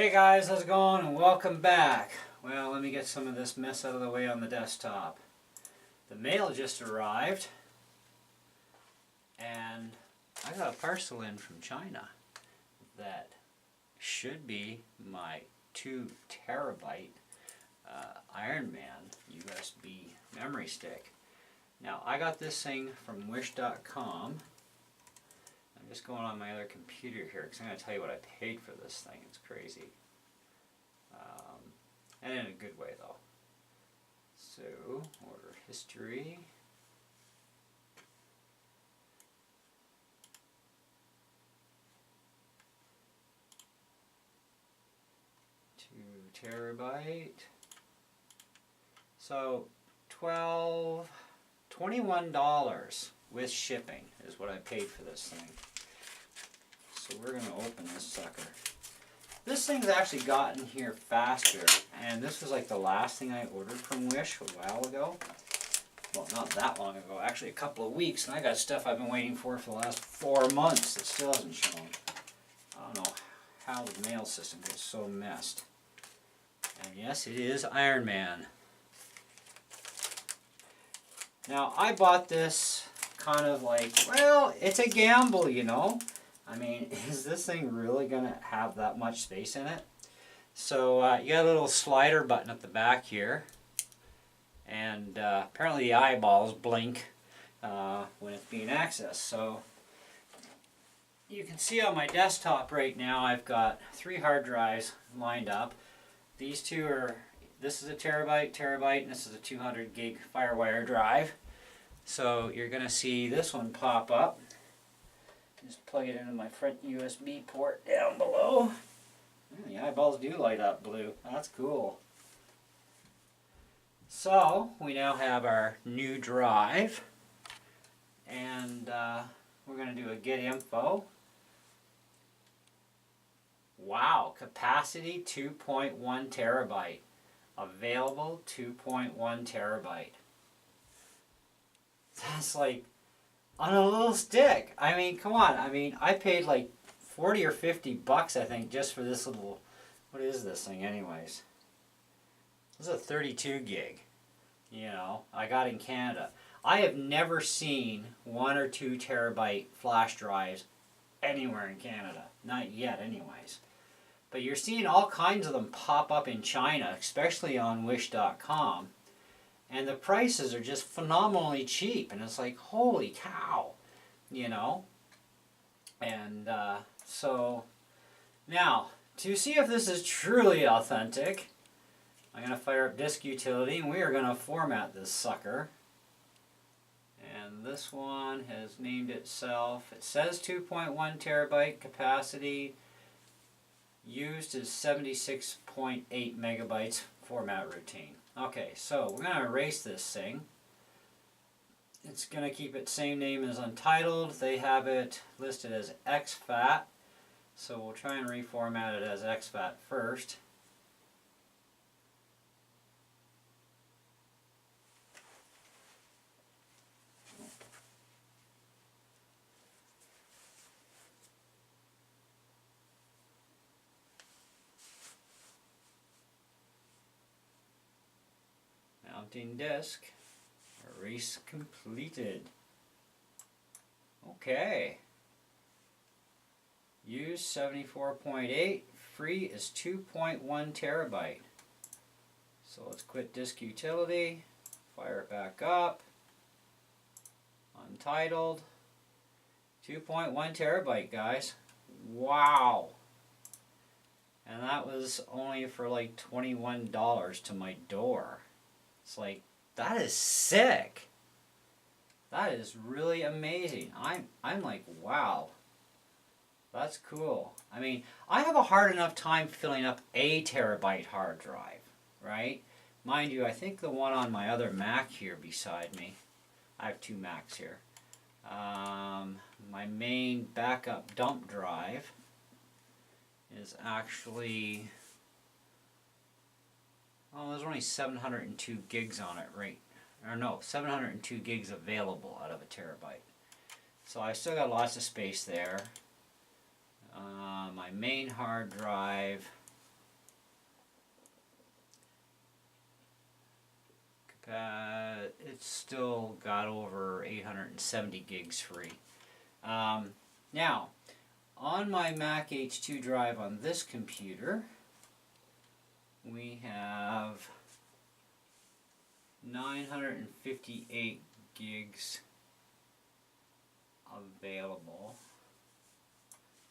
Hey guys, how's it going? And welcome back. Well, let me get some of this mess out of the way on the desktop. The mail just arrived, and I got a parcel in from China that should be my 2 terabyte Ironman USB memory stick. Now, I got this thing from wish.com. I'm just going on my other computer here because I'm going to tell you what I paid for this thing. It's crazy. And in a good way, though. So, order history. $2 terabyte. So, $21 with shipping is what I paid for this thing. So we're going to open this sucker. This thing's actually gotten here faster, and this was like the last thing I ordered from Wish a while ago. Well, not that long ago, actually a couple of weeks, and I got stuff I've been waiting for the last 4 months that still hasn't shown. I don't know how the mail system gets so messed. And yes, it is Ironman. Now, I bought this kind of like, well, it's a gamble, you know. I mean, is this thing really going to have that much space in it? So you got a little slider button at the back here. And apparently the eyeballs blink when it's being accessed. So you can see on my desktop right now I've got 3 hard drives lined up. These two are, this is a terabyte, and this is a 200 gig FireWire drive. So you're going to see this one pop up. Just plug it into my front USB port down below. The eyeballs do light up blue. That's cool. So we now have our new drive, and we're going to do a get info. Wow, capacity 2.1 terabyte. Available 2.1 terabyte. That's like on a little stick. I mean, come on. I mean, I paid like 40 or 50 bucks, I think, just for this little, what is this thing anyways? This is a 32 gig, you know, I got in Canada. I have never seen 1 or 2 terabyte flash drives anywhere in Canada. Not yet anyways. But you're seeing all kinds of them pop up in China, especially on wish.com. And the prices are just phenomenally cheap. And it's like, holy cow, you know. And so, now, to see if this is truly authentic, I'm going to fire up disk utility, and we are going to format this sucker. And this one has named itself, it says 2.1 terabyte capacity, used is 76.8 megabytes format routine. Okay, so we're going to erase this thing. It's going to keep its same name as Untitled. They have it listed as exFAT. So we'll try and reformat it as exFAT first. Mounting disk. Erase completed. Okay. Use 74.8. Free is 2.1 terabyte. So let's quit disk utility. Fire it back up. Untitled. 2.1 terabyte, guys. Wow. And that was only for like $21 to my door. It's like, that is sick. That is really amazing. I'm like, wow. That's cool. I mean, I have a hard enough time filling up a terabyte hard drive, right? Mind you, I think the one on my other Mac here beside me, I have 2 Macs here. My main backup dump drive is actually, oh, there's only 702 gigs on it, right? Or no, 702 gigs available out of a terabyte. So I still got lots of space there. My main hard drive it's still got over 870 gigs free. Now, on my Mac H2 drive on this computer, we have 958 gigs available.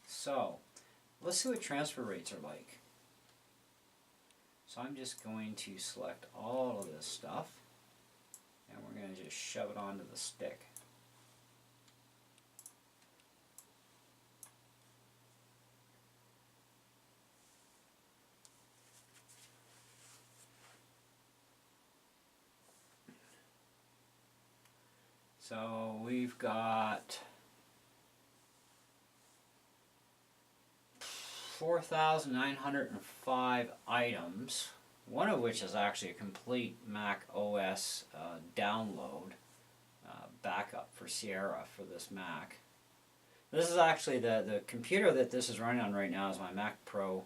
So, let's see what transfer rates are like. So I'm just going to select all of this stuff, and we're going to just shove it onto the stick. So we've got 4,905 items, one of which is actually a complete Mac OS download backup for Sierra for this Mac. This is actually the computer that this is running on right now is my Mac Pro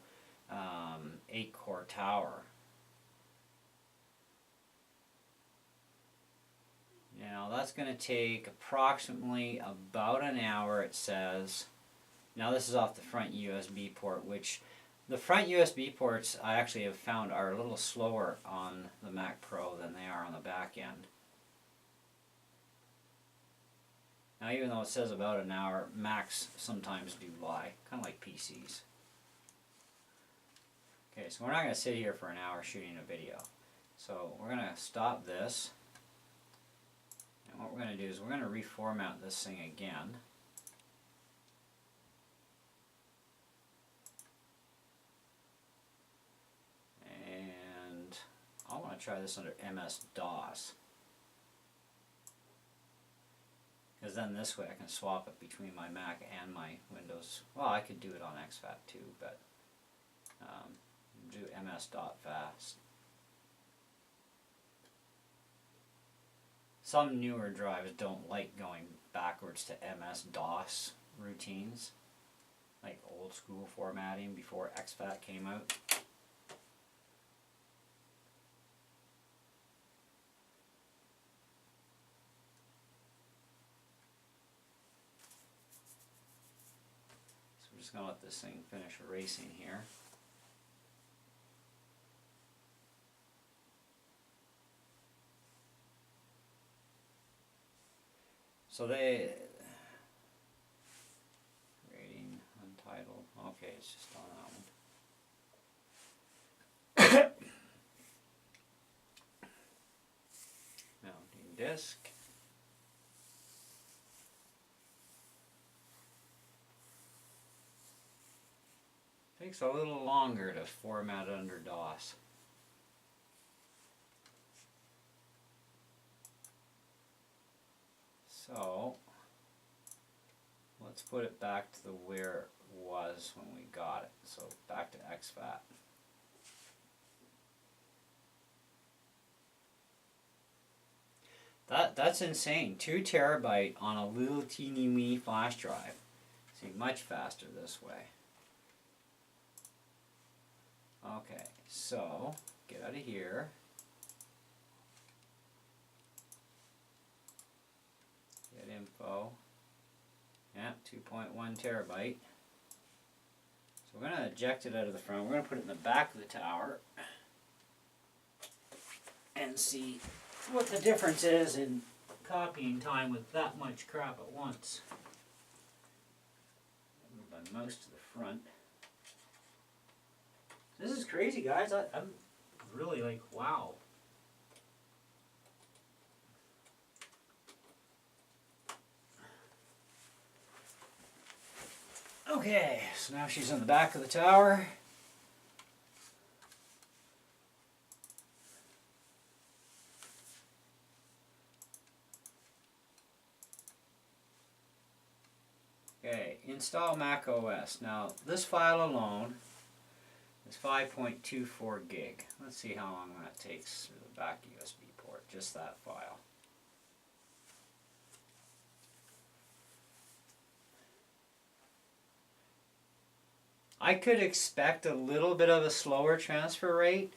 8-core tower. Now that's going to take approximately about an hour, it says. Now this is off the front USB port, which the front USB ports I actually have found are a little slower on the Mac Pro than they are on the back end. Now even though it says about an hour, Macs sometimes do lie, kind of like PCs. Okay, so we're not going to sit here for an hour shooting a video. So we're going to stop this. And what we're going to do is we're going to reformat this thing again. And I want to try this under MS-DOS. Because then this way I can swap it between my Mac and my Windows. Well, I could do it on exFAT too, but do MS.fast. Some newer drives don't like going backwards to MS-DOS routines, like old school formatting before exFAT came out. So we're just going to let this thing finish erasing here. So they rating Untitled. Okay, it's just on that one. Mounting disk. Takes a little longer to format under DOS. So, let's put it back to where it was when we got it. So, back to exFAT. That's insane. 2 terabyte on a little teeny weeny flash drive. See, much faster this way. Okay, so, get out of here. Info. Yeah, 2.1 terabyte. So we're going to eject it out of the front. We're going to put it in the back of the tower and see what the difference is in copying time with that much crap at once. Move my mouse to the front. This is crazy, guys. I'm really like, wow. Okay, so now she's in the back of the tower. Okay, install Mac OS. Now, this file alone is 5.24 gig. Let's see how long that takes through the back USB port, just that file. I could expect a little bit of a slower transfer rate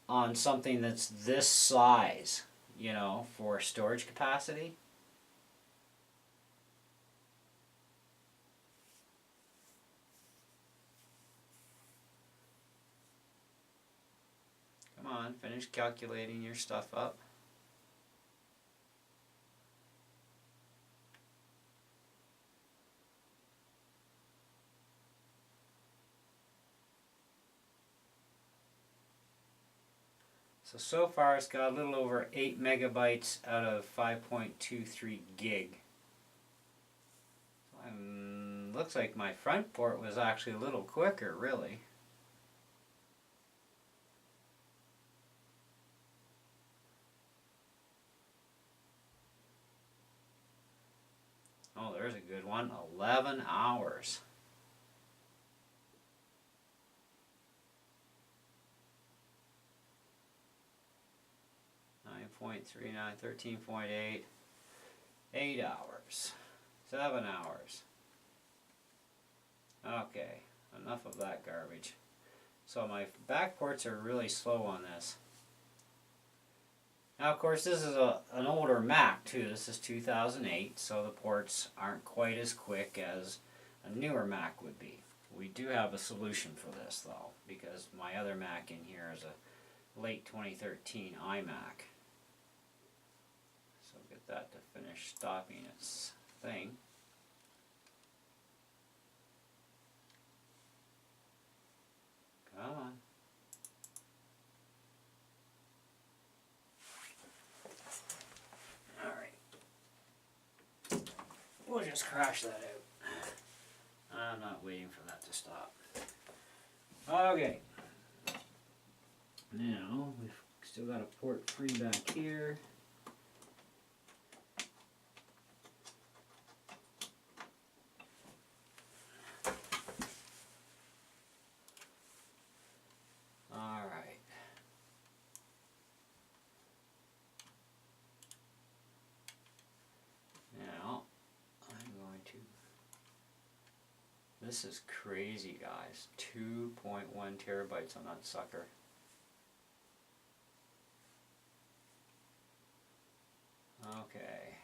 on something that's this size. you know, for storage capacity. Come on, finish calculating your stuff up. So far it's got a little over 8 megabytes out of 5.23 gig. Looks like my front port was actually a little quicker, really. Oh, there's a good one. 11 hours. 9.39, 13.8, 8 hours, 7 hours. Okay, enough of that garbage. So my back ports are really slow on this. Now, of course, this is an older Mac too. This is 2008, so the ports aren't quite as quick as a newer Mac would be. We do have a solution for this though, because my other Mac in here is a late 2013 iMac. So get that to finish stopping its thing. Come on. Alright. We'll just crash that out. I'm not waiting for that to stop. Okay. Now, we've still got a port free back here. Alright. Now, I'm going to... This is crazy, guys. 2.1 terabytes on that sucker. Okay.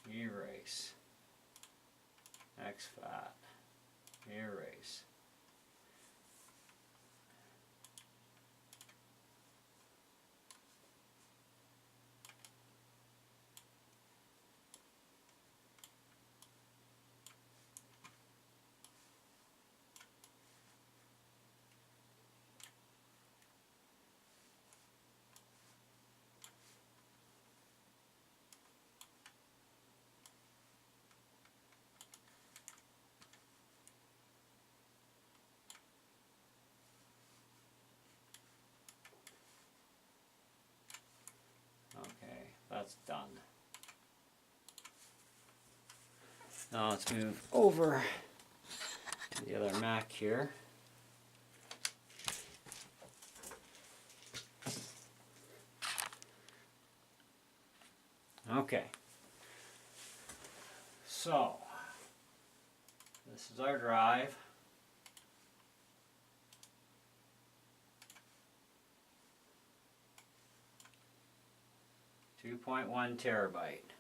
Erase. exFAT. Erase. That's done. Now let's move over to the other Mac here. Okay. So, this is our drive. .1 terabyte.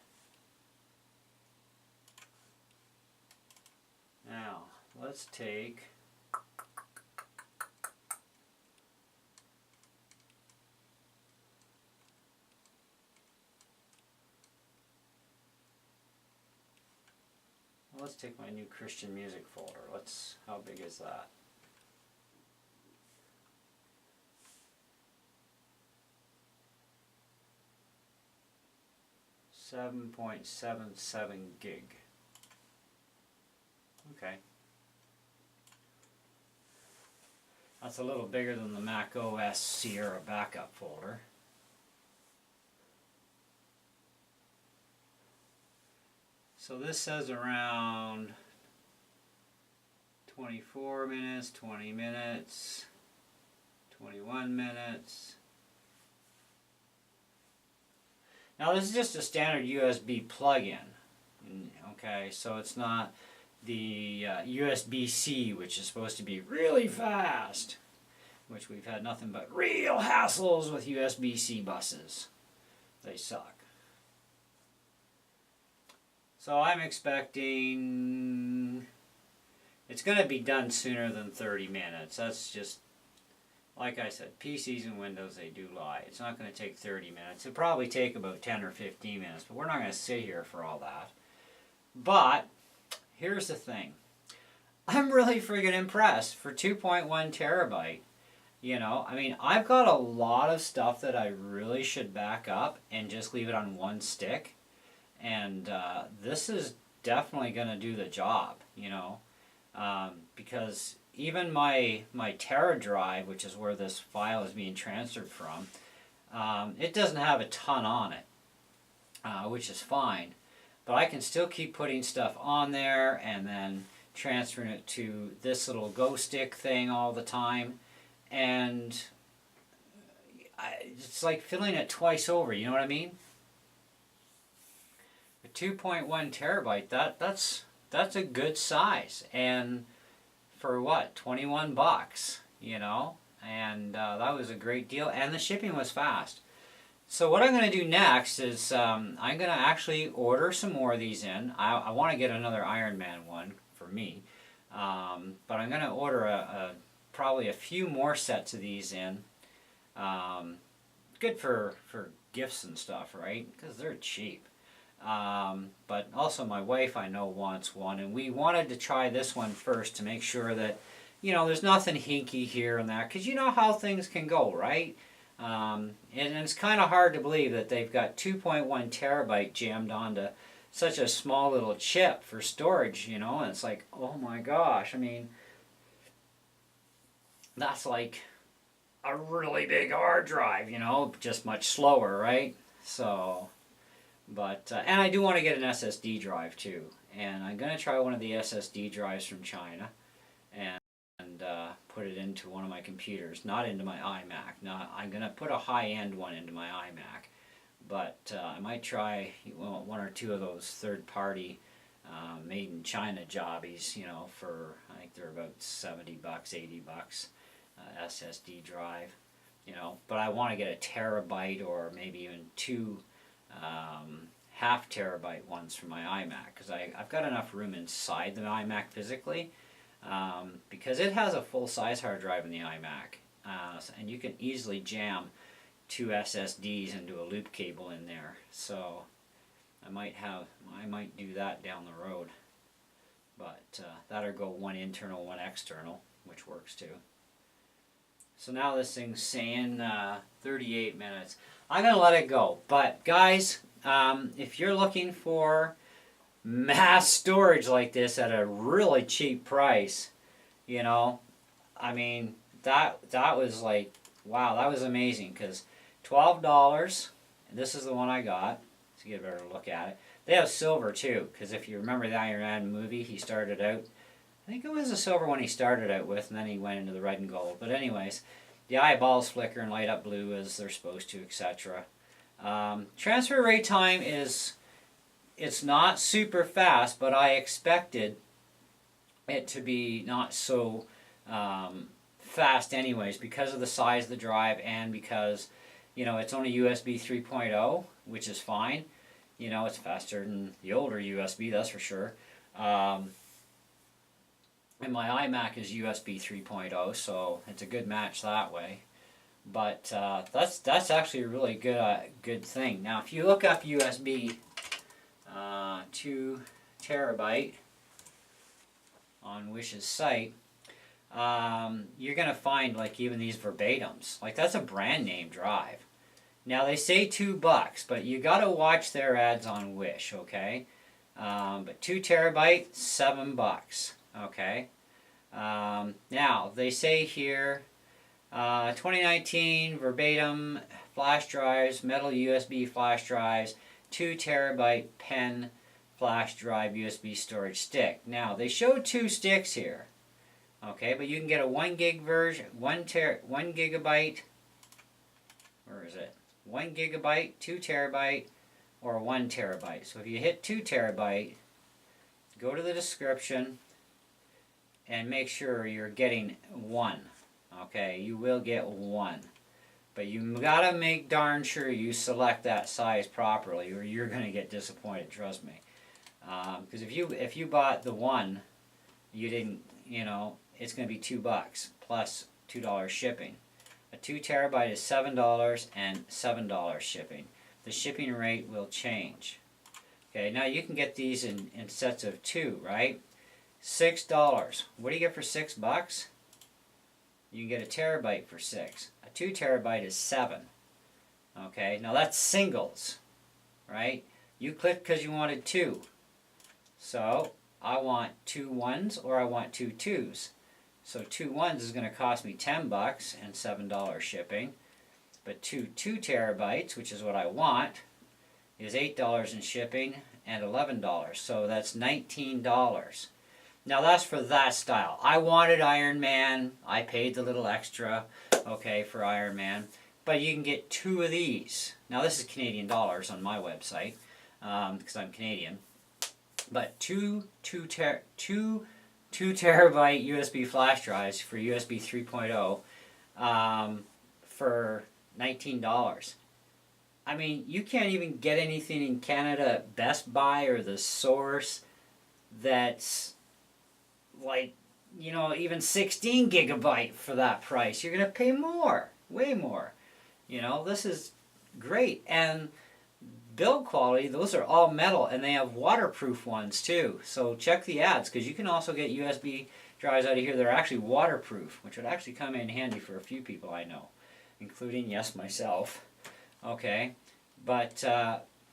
Now, let's take my new Christian music folder. How big is that? .77 gig. Okay. That's a little bigger than the Mac OS Sierra backup folder. So this says around 24 minutes, 20 minutes, 21 minutes. Now this is just a standard USB plug-in, okay, so it's not the USB-C, which is supposed to be really fast, which we've had nothing but real hassles with USB-C buses. They suck. So I'm expecting it's going to be done sooner than 30 minutes. That's just, like I said, PCs and Windows, they do lie. It's not going to take 30 minutes. It'll probably take about 10 or 15 minutes, but we're not going to sit here for all that. But here's the thing. I'm really friggin' impressed for 2.1 terabyte. You know, I mean, I've got a lot of stuff that I really should back up and just leave it on one stick. And this is definitely going to do the job, you know, because even my Terra drive, which is where this file is being transferred from, it doesn't have a ton on it, which is fine. But I can still keep putting stuff on there and then transferring it to this little Go Stick thing all the time. And it's like filling it twice over, you know what I mean? A 2.1 terabyte, that's a good size. And for what, 21 bucks, you know? And that was a great deal. And the shipping was fast. So what I'm going to do next is I'm going to actually order some more of these in. I want to get another Ironman one for me. But I'm going to order probably a few more sets of these in. Good for gifts and stuff, right? Because they're cheap. But also my wife, I know, wants one. And we wanted to try this one first to make sure that, you know, there's nothing hinky here and there. Because you know how things can go, right? And it's kind of hard to believe that they've got 2.1 terabyte jammed onto such a small little chip for storage, you know. And it's like, oh my gosh, I mean, that's like a really big hard drive, you know, just much slower, right? So, but, and I do want to get an SSD drive too. And I'm going to try one of the SSD drives from China and put it into one of my computers, not into my iMac. Now, I'm going to put a high-end one into my iMac. But I might try one or two of those third-party made in China jobbies, you know, for, I think they're about 70 bucks, 80 bucks. SSD drive, you know, but I want to get a terabyte or maybe even two half terabyte ones for my iMac, because I've got enough room inside the iMac physically, because it has a full-size hard drive in the iMac, and you can easily jam two SSDs into a loop cable in there. So I might do that down the road, but that'll go one internal, one external, which works too. So now this thing's saying 38 minutes. I'm going to let it go. But guys, if you're looking for mass storage like this at a really cheap price, you know, I mean, that was like, wow, that was amazing. Because $12, and this is the one I got, to get a better look at it. They have silver too, because if you remember the Ironman movie, he started out, I think it was the silver one he started out with, and then he went into the red and gold. But anyways, the eyeballs flicker and light up blue as they're supposed to, etc. Transfer rate time it's not super fast, but I expected it to be not so fast anyways, because of the size of the drive and because, you know, it's only USB 3.0, which is fine. You know, it's faster than the older USB, that's for sure. And my iMac is USB 3.0, so it's a good match that way. But that's actually a really good thing. Now, if you look up USB 2 terabyte on Wish's site, you're going to find like even these verbatims. Like that's a brand name drive. Now they say $2, but you got to watch their ads on Wish, okay? But 2 terabyte, $7. Okay. Now they say here 2019 verbatim flash drives, metal USB flash drives, 2 terabyte pen flash drive USB storage stick. Now they show 2 sticks here. Okay, but you can get a 1 gig version, 1 gigabyte, where is it? 1 gigabyte, 2 terabyte, or 1 terabyte. So if you hit 2 terabyte, go to the description and make sure you're getting 1. Okay, you will get 1. But you gotta make darn sure you select that size properly, or you're gonna get disappointed. Trust me. Because if you bought the one, you didn't, it's gonna be $2 plus $2 shipping. A 2 terabyte is $7 and $7 shipping. The shipping rate will change. Okay, now you can get these in sets of 2, right? $6. What do you get for $6? You can get a terabyte for 6. A 2 terabyte is 7. Okay, now that's singles, right? You clicked because you wanted 2. So I want 2 ones or I want 2 twos. So 2 ones is going to cost me $10 and $7 shipping. But 2 terabytes, which is what I want, is $8 in shipping and $11. So that's $19. Now that's for that style. I wanted Ironman. I paid the little extra, okay, for Ironman. But you can get 2 of these. Now this is Canadian dollars on my website because I'm Canadian. But two terabyte USB flash drives for USB 3.0 for $19. I mean, you can't even get anything in Canada at Best Buy or The Source that's like, even 16 gigabyte for that price. You're going to pay more, way more. This is great. And build quality, those are all metal, and they have waterproof ones too. So check the ads, because you can also get USB drives out of here that are actually waterproof, which would actually come in handy for a few people I know, including, yes, myself. Okay, but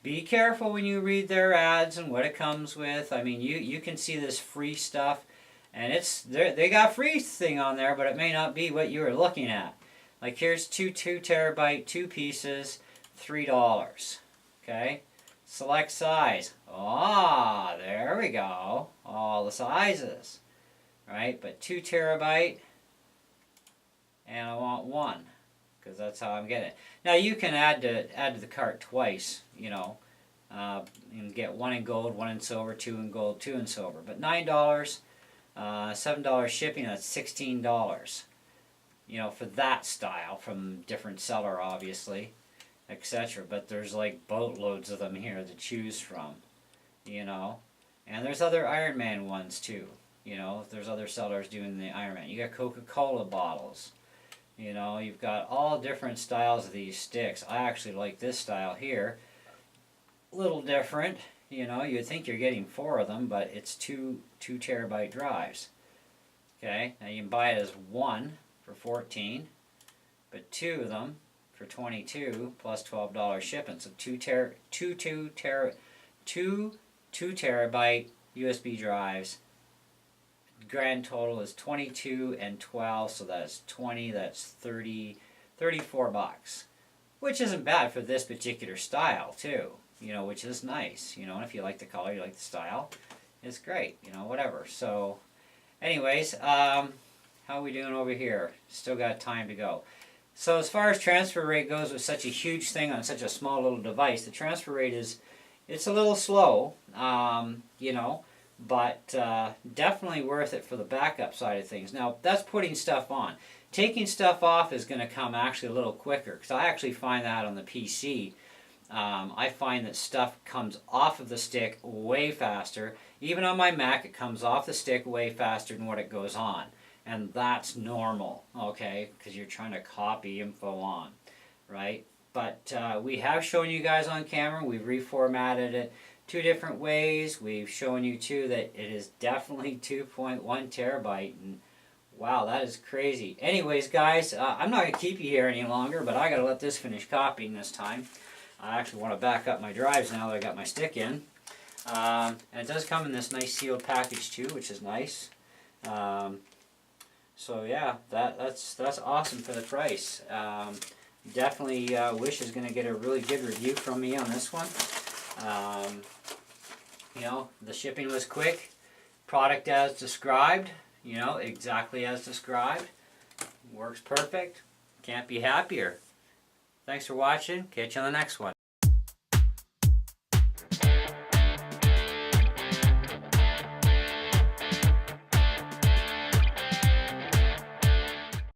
be careful when you read their ads and what it comes with. I mean, you can see this free stuff, and they got free thing on there, but it may not be what you were looking at. Like here's 2 terabyte, 2 pieces, $3. Okay, select size. Ah, there we go. All the sizes, right? But 2 terabyte, and I want 1, because that's how I'm getting it. Now you can add to the cart twice, and get 1 in gold, 1 in silver, 2 in gold, 2 in silver. But $9, $7 shipping, that's $16. For that style from different seller, obviously, etc. But there's like boatloads of them here to choose from, And there's other Ironman ones too, There's other sellers doing the Ironman. You got Coca-Cola bottles, You've got all different styles of these sticks. I actually like this style here. A little different, You'd think you're getting 4 of them, but it's 2 terabyte drives. Okay, now you can buy it as 1 for 14, but 2 of them for 22 plus $12 shipping. So 2 terabyte USB drives. Grand total is 22 and 12, so that's 20. That's $34, which isn't bad for this particular style too. Which is nice. And if you like the color, you like the style, it's great. Whatever. So, anyways, how are we doing over here? Still got time to go. So as far as transfer rate goes with such a huge thing on such a small little device, the transfer rate it's a little slow, but definitely worth it for the backup side of things. Now, that's putting stuff on. Taking stuff off is going to come actually a little quicker, because I actually find that on the PC. I find that stuff comes off of the stick way faster. Even on my Mac, it comes off the stick way faster than what it goes on. And that's normal, okay, because you're trying to copy info on, right? But we have shown you guys on camera. We've reformatted it 2 different ways. We've shown you too that it is definitely 2.1 terabyte, and wow, that is crazy. Anyways, guys, I'm not going to keep you here any longer, but I got to let this finish copying this time. I actually want to back up my drives now that I got my stick in. And it does come in this nice sealed package too, which is nice. So yeah, that's awesome for the price. Definitely Wish is going to get a really good review from me on this one. The shipping was quick. Product as described, exactly as described. Works perfect. Can't be happier. Thanks for watching. Catch you on the next one.